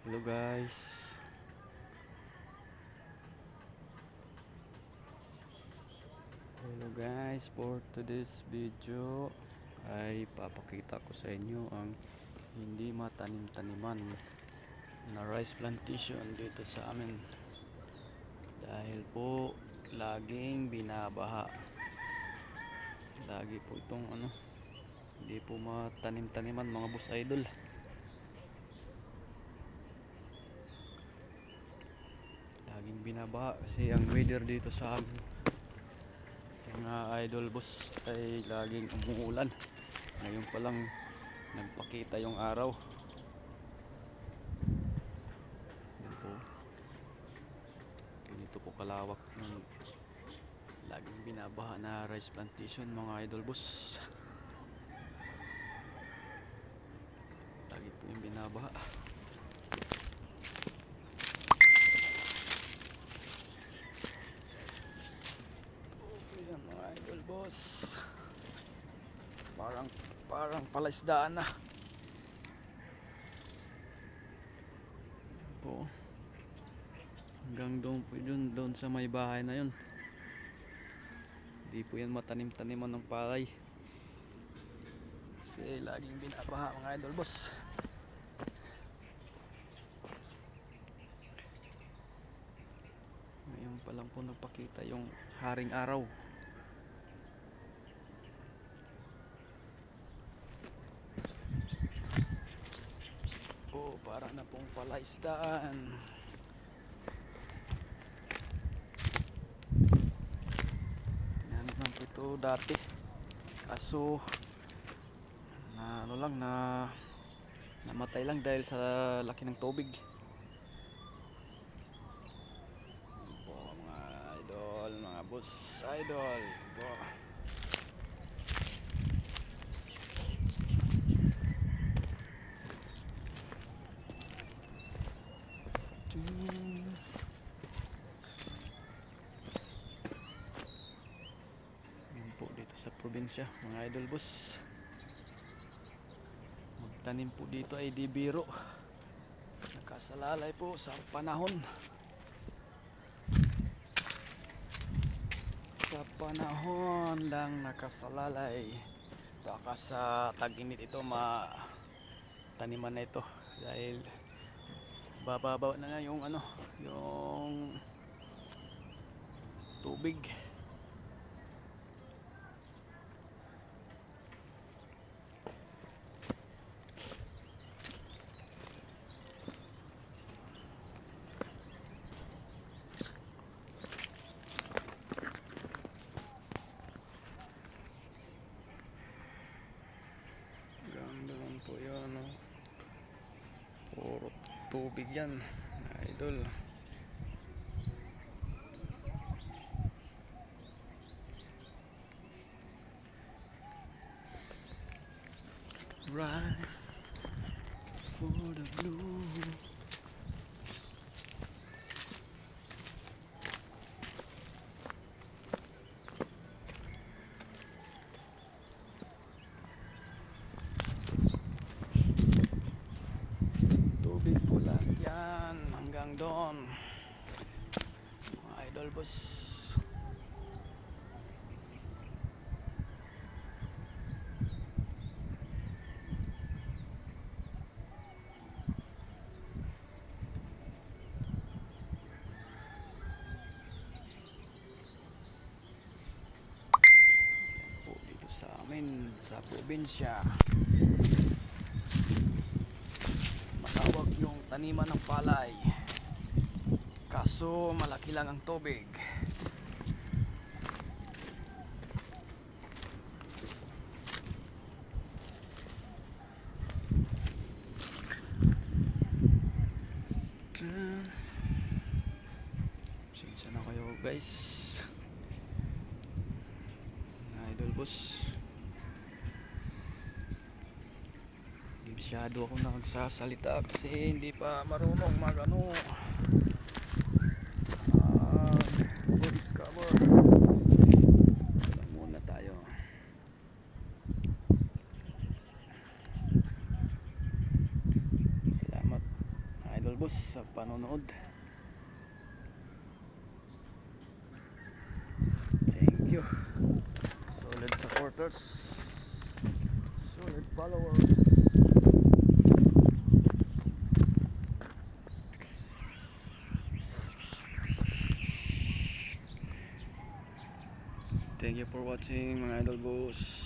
Hello guys. Hello guys, for today's video ay papakita ko sa inyo ang hindi matanim-taniman na rice plantation dito sa amin. Dahil po laging binabaha. Lagi po itong hindi po matanim-taniman mga boss idol. Laging binabaha kasi ang weather dito sa amin, mga idol boss, ay laging umuulan. Ngayon pa lang nagpakita yung araw. Yan po, ganito po kalawak ng laging binabaha na rice plantation mga idol boss. Lagi po yung binabaha. Yan mga idol boss, parang palaisdaan na po. Hanggang doon po doon sa may bahay na yun. Hindi po yan matanim-taniman ng palay kasi laging binabaha mga idol boss. Ngayon pa lang po nagpakita yung haring araw. Para na pong palaisdaan. Yan naman po ito dati, kaso namatay lang dahil sa laki ng tubig. Yan po mga idol, mga boss idol po. Dito sa probinsya mga idol boss, magtanim po dito ay di biro. Nakasalalay po sa panahon, lang nakasalalay. Baka sa tag-init ito mataniman na ito dahil bababaw na nga yung yung tubig. Ganda po yun, puro tubig yan idol. Right for the blue. Tubig pula yan hanggang doon mga idol boss. Sa amin sa probinsya, malawak yung taniman ng palay, kaso malaki lang ang tubig. Sinsya na kayo guys, idol boss. Masyado ako nagsasalita kasi hindi pa marunong voice cover. Lang muna tayo. Salamat idol boss sa panonood. Thank you. Solid supporters. Solid followers. Thank you for watching mga idol boss.